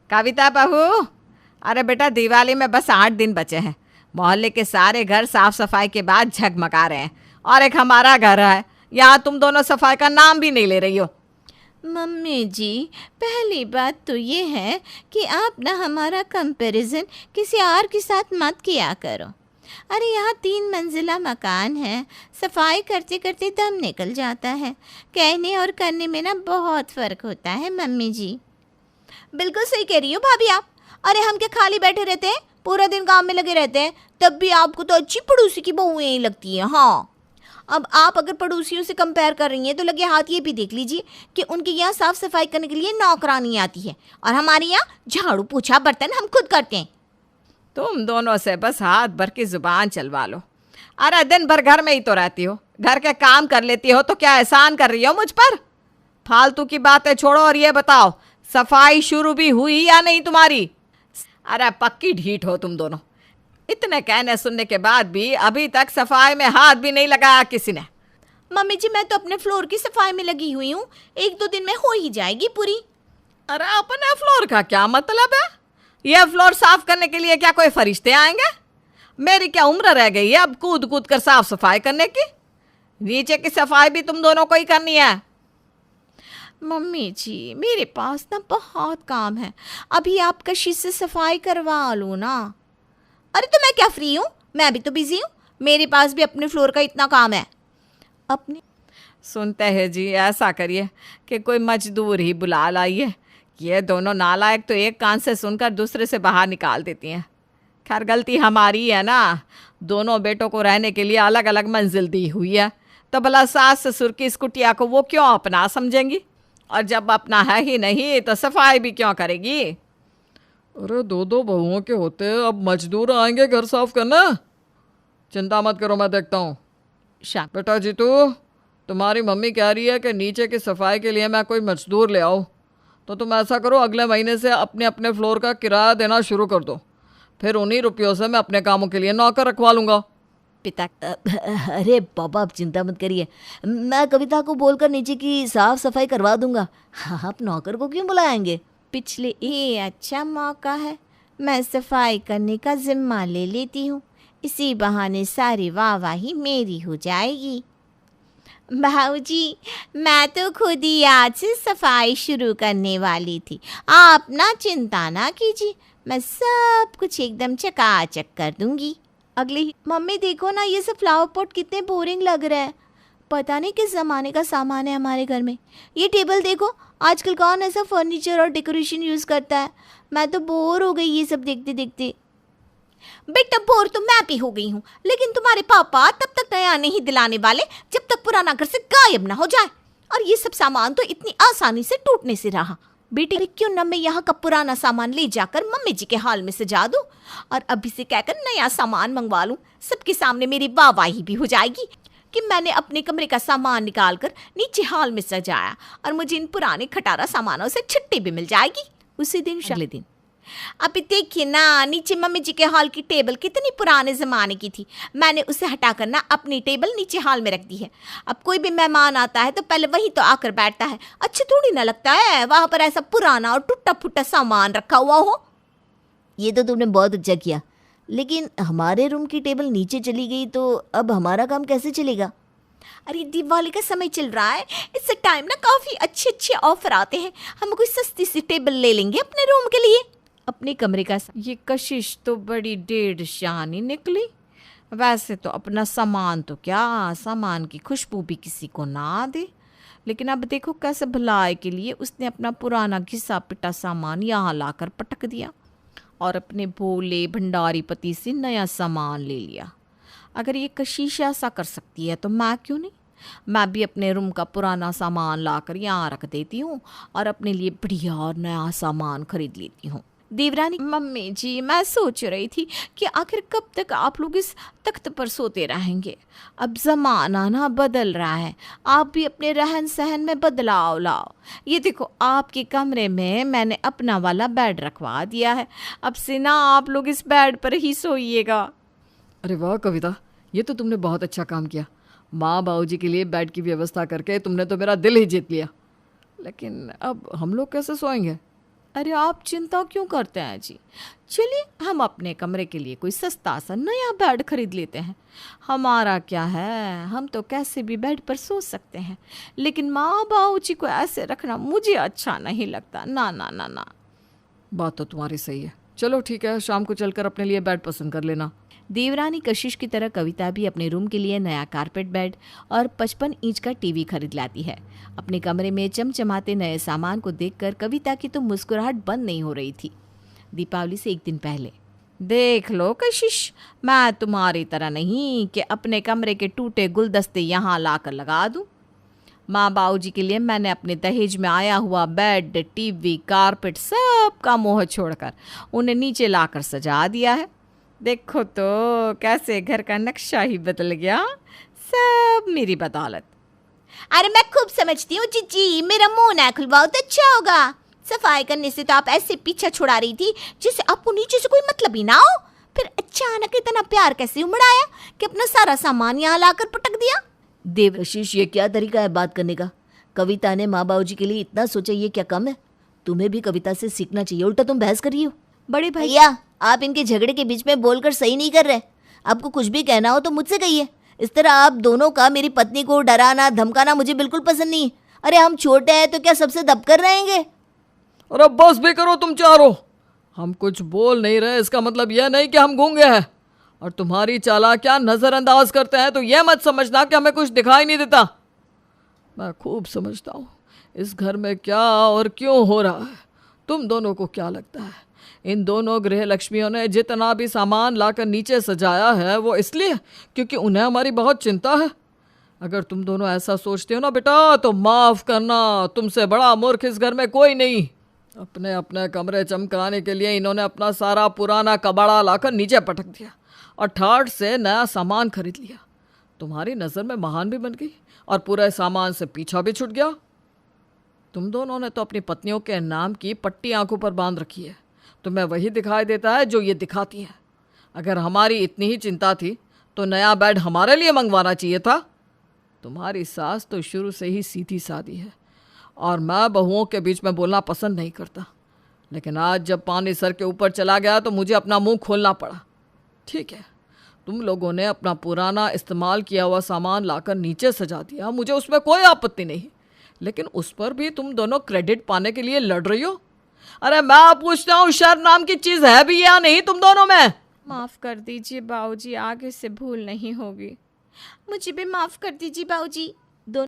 कविता बहू, अरे बेटा दिवाली में बस 8 दिन बचे हैं। मोहल्ले के सारे घर साफ सफाई के बाद झगमगा रहे हैं और एक हमारा घर है, यहाँ तुम दोनों सफाई का नाम भी नहीं ले रही हो। मम्मी जी, पहली बात तो ये है कि आप ना हमारा कंपैरिजन किसी और के साथ मत किया करो। अरे यहाँ 3 मंजिला मकान है, सफाई करते करते दम निकल जाता है। कहने और करने में ना बहुत फ़र्क होता है मम्मी जी। बिल्कुल सही कह रही हो भाभी आप। अरे हम क्या खाली बैठे रहते हैं, पूरा दिन काम में लगे रहते हैं, तब भी आपको तो अच्छी पड़ोसी की बहुएं ही लगती हैं। हाँ, अब आप अगर पड़ोसियों से कंपेयर कर रही हैं तो लगे हाथ ये भी देख लीजिए कि उनके यहाँ साफ़ सफाई करने के लिए नौकरानी आती है और हमारे यहाँ झाड़ू पोछा बर्तन हम खुद करते हैं। तुम दोनों से बस हाथ भर की जुबान चलवा लो। अरे दिन भर घर में ही तो रहती हो, घर के काम कर लेती हो, तो क्या एहसान कर रही हो मुझ पर? फालतू की बातें छोड़ो और ये बताओ, सफाई शुरू भी हुई या नहीं तुम्हारी? अरे पक्की ढीठ हो तुम दोनों। इतने कहने सुनने के बाद भी अभी तक सफाई में हाथ भी नहीं लगाया किसी ने। मम्मी जी, मैं तो अपने फ्लोर की सफाई में लगी हुई हूँ, 1-2 दिन में हो ही जाएगी पूरी। अरे अपने फ्लोर का क्या मतलब है? यह फ्लोर साफ करने के लिए क्या कोई फरिश्ते आएंगे? मेरी क्या उम्र रह गई है अब कूद कूद कर साफ सफाई करने की? नीचे की सफाई भी तुम दोनों को ही करनी है। मम्मी जी, मेरे पास ना बहुत काम है, अभी आप कशिश से सफाई करवा लो ना। अरे तो मैं क्या फ्री हूँ, मैं भी तो बिजी हूँ, मेरे पास भी अपने फ्लोर का इतना काम है। अपने सुनते हैं जी, ऐसा करिए कि कोई मजदूर ही बुला लाइए। ये दोनों नालायक तो एक कान से सुनकर दूसरे से बाहर निकाल देती हैं। खैर गलती हमारी है ना, दोनों बेटों को रहने के लिए अलग अलग मंजिल दी हुई है, तो भला सास ससुर की इस कुटिया को वो क्यों अपना समझेंगी? और जब अपना है ही नहीं तो सफाई भी क्यों करेगी? अरे 2-2 बहुओं के होते अब मजदूर आएंगे घर साफ करना। चिंता मत करो, मैं देखता हूँ। बेटा जीतू, तुम्हारी मम्मी कह रही है कि नीचे की सफाई के लिए मैं कोई मजदूर ले आऊँ, तो तुम ऐसा करो, अगले महीने से अपने अपने फ्लोर का किराया देना शुरू कर दो, फिर उन्हीं रुपयों से मैं अपने कामों के लिए नौकर रखवा लूँगा। पिता अरे पापा, आप चिंता मत करिए, मैं कविता को बोलकर नीचे की साफ सफाई करवा दूंगा। आप नौकर को क्यों बुलाएंगे? पिछले ये अच्छा मौका है, मैं सफाई करने का जिम्मा ले लेती हूँ, इसी बहाने सारी वाहवाही मेरी हो जाएगी। भाऊजी, मैं तो खुद ही आज से सफाई शुरू करने वाली थी, आप ना चिंता ना कीजिए, मैं सब कुछ एकदम चकाचक कर दूंगी। अगली मम्मी देखो ना, ये सब फ्लावर पॉट कितने बोरिंग लग रहे हैं, पता नहीं किस ज़माने का सामान है हमारे घर में। ये टेबल देखो, आजकल कौन ऐसा फर्नीचर और डेकोरेशन यूज़ करता है। मैं तो बोर हो गई ये सब देखते देखते। बेटा बोर तो मैं भी हो गई हूँ, लेकिन तुम्हारे पापा तब तक नया नहीं दिलाने वाले जब तक पुराना घर से गायब ना हो जाए। और ये सब सामान तो इतनी आसानी से टूटने से रहा। बेटी क्यों न मैं यहाँ का पुराना सामान ले जाकर मम्मी जी के हाल में सजा दूँ और अभी से कहकर नया सामान मंगवा लूँ। सबके सामने मेरी वाहवाही भी हो जाएगी कि मैंने अपने कमरे का सामान निकालकर नीचे हाल में सजाया, और मुझे इन पुराने खटारा सामानों से छुट्टी भी मिल जाएगी। उसी दिन अगले दिन अभी देखिए ना, नीचे मम्मी जी के हॉल की टेबल कितनी पुराने ज़माने की थी, मैंने उसे हटाकर ना अपनी टेबल नीचे हॉल में रख दी है। अब कोई भी मेहमान आता है तो पहले वहीं तो आकर बैठता है, अच्छा थोड़ी ना लगता है वहाँ पर ऐसा पुराना और टूटा फूटा सामान रखा हुआ हो। ये तो तुमने बहुत अच्छा किया, लेकिन हमारे रूम की टेबल नीचे चली गई तो अब हमारा काम कैसे चलेगा? अरे दिवाली का समय चल रहा है, इस टाइम ना काफ़ी अच्छे अच्छे ऑफर आते हैं, हम कोई सस्ती सी टेबल ले लेंगे अपने रूम के लिए। अपने कमरे का ये कशिश तो बड़ी डेढ़ शानी निकली। वैसे तो अपना सामान तो क्या, सामान की खुशबू भी किसी को ना दे, लेकिन अब देखो कैसे भलाई के लिए उसने अपना पुराना घिसा पिटा सामान यहाँ लाकर पटक दिया और अपने भोले भंडारी पति से नया सामान ले लिया। अगर ये कशिश ऐसा कर सकती है तो मैं क्यों नहीं? मैं भी अपने रूम का पुराना सामान लाकर यहाँ रख देती हूँ और अपने लिए बढ़िया और नया सामान खरीद लेती हूँ। देवरानी, मम्मी जी मैं सोच रही थी कि आखिर कब तक आप लोग इस तख्त पर सोते रहेंगे। अब ज़माना ना बदल रहा है, आप भी अपने रहन सहन में बदलाव लाओ। ये देखो आपके कमरे में मैंने अपना वाला बेड रखवा दिया है, अब से ना आप लोग इस बेड पर ही सोइएगा। अरे वाह कविता, ये तो तुमने बहुत अच्छा काम किया। माँ बाबूजी के लिए बेड की व्यवस्था करके तुमने तो मेरा दिल ही जीत लिया। लेकिन अब हम लोग कैसे सोएंगे? अरे आप चिंता क्यों करते हैं जी, चलिए हम अपने कमरे के लिए कोई सस्ता सा नया बेड खरीद लेते हैं। हमारा क्या है, हम तो कैसे भी बेड पर सो सकते हैं, लेकिन माँ बाबू जी को ऐसे रखना मुझे अच्छा नहीं लगता। ना ना ना ना। बात तो तुम्हारी सही है, चलो ठीक है, शाम को चलकर अपने लिए बेड पसंद कर लेना। देवरानी कशिश की तरह कविता भी अपने रूम के लिए नया कारपेट बेड और 55 इंच का टीवी खरीद लाती है। अपने कमरे में चमचमाते नए सामान को देखकर कविता की तो मुस्कुराहट बंद नहीं हो रही थी। दीपावली से एक दिन पहले, देख लो कशिश, मैं तुम्हारी तरह नहीं कि अपने कमरे के टूटे गुलदस्ते यहाँ लाकर लगा दूँ। माँ बाबू जी के लिए मैंने अपने दहेज में आया हुआ बेड, टीवी, कारपेट सब का मोह छोड़कर उन्हें नीचे लाकर सजा दिया है। देखो तो कैसे घर का नक्शा ही बदल गया, सब मेरी बदौलत। अरे मैं खूब समझती हूँ जीजी, मेरा मुंह ना खुलवाओ तो अच्छा होगा। सफाई करने से तो आप ऐसे पीछा छुड़ा रही थी जिससे आपको नीचे से कोई मतलब ही ना हो। फिर अचानक इतना प्यार कैसे उमड़ आया कि अपना सारा सामान यहाँ लाकर पटक दिया। देवशिष, ये क्या तरीका है बात करने का? कविता ने माँ बाबू जी के लिए इतना सोचा, ये क्या कम है? तुम्हें भी कविता से सीखना चाहिए, उल्टा तुम बहस कर रही हो। बड़े भाई, भैया, आप इनके झगड़े के बीच में बोलकर सही नहीं कर रहे। आपको कुछ भी कहना हो तो मुझसे कहिए। इस तरह आप दोनों का मेरी पत्नी को डराना धमकाना मुझे बिल्कुल पसंद नहीं है। अरे हम छोटे हैं तो क्या सबसे दबकर रहेंगे? अरे बस भी करो तुम चारों, हम कुछ बोल नहीं रहे, इसका मतलब यह नहीं कि हम गूंगे हैं। और तुम्हारी चालाकियां नजरअंदाज करते हैं तो यह मत समझना कि हमें कुछ दिखाई नहीं देता। मैं खूब समझता हूँ इस घर में क्या और क्यों हो रहा है। तुम दोनों को क्या लगता है इन दोनों गृह लक्ष्मियों ने जितना भी सामान लाकर नीचे सजाया है वो इसलिए क्योंकि उन्हें हमारी बहुत चिंता है? अगर तुम दोनों ऐसा सोचते हो ना बेटा, तो माफ़ करना, तुमसे बड़ा मूर्ख इस घर में कोई नहीं। अपने अपने कमरे चमकाने के लिए इन्होंने अपना सारा पुराना कबाड़ा लाकर नीचे पटक दिया और ठाठ से नया सामान खरीद लिया। तुम्हारी नज़र में महान भी बन गई और पूरे सामान से पीछा भी छूट गया। तुम दोनों ने तो अपनी पत्नियों के नाम की पट्टी आंखों पर बांध रखी है। तुम्हें वही दिखाई देता है जो ये दिखाती है। अगर हमारी इतनी ही चिंता थी तो नया बेड हमारे लिए मंगवाना चाहिए था। तुम्हारी सास तो शुरू से ही सीधी सादी है और मैं बहुओं के बीच में बोलना पसंद नहीं करता, लेकिन आज जब पानी सर के ऊपर चला गया तो मुझे अपना मुंह खोलना पड़ा। ठीक है, तुम लोगों ने अपना पुराना इस्तेमाल किया हुआ सामान लाकर नीचे सजा दिया, मुझे उसमें कोई आपत्ति नहीं, लेकिन उस पर भी तुम दोनों क्रेडिट पाने के लिए लड़ रही हो। अरे मैं पूछता हूँ, शर्म नाम की चीज़ है भी या नहीं तुम दोनों में? माफ़ कर दीजिए बाबूजी, आगे से भूल नहीं होगी। मुझे भी माफ कर दीजिए बाबूजी।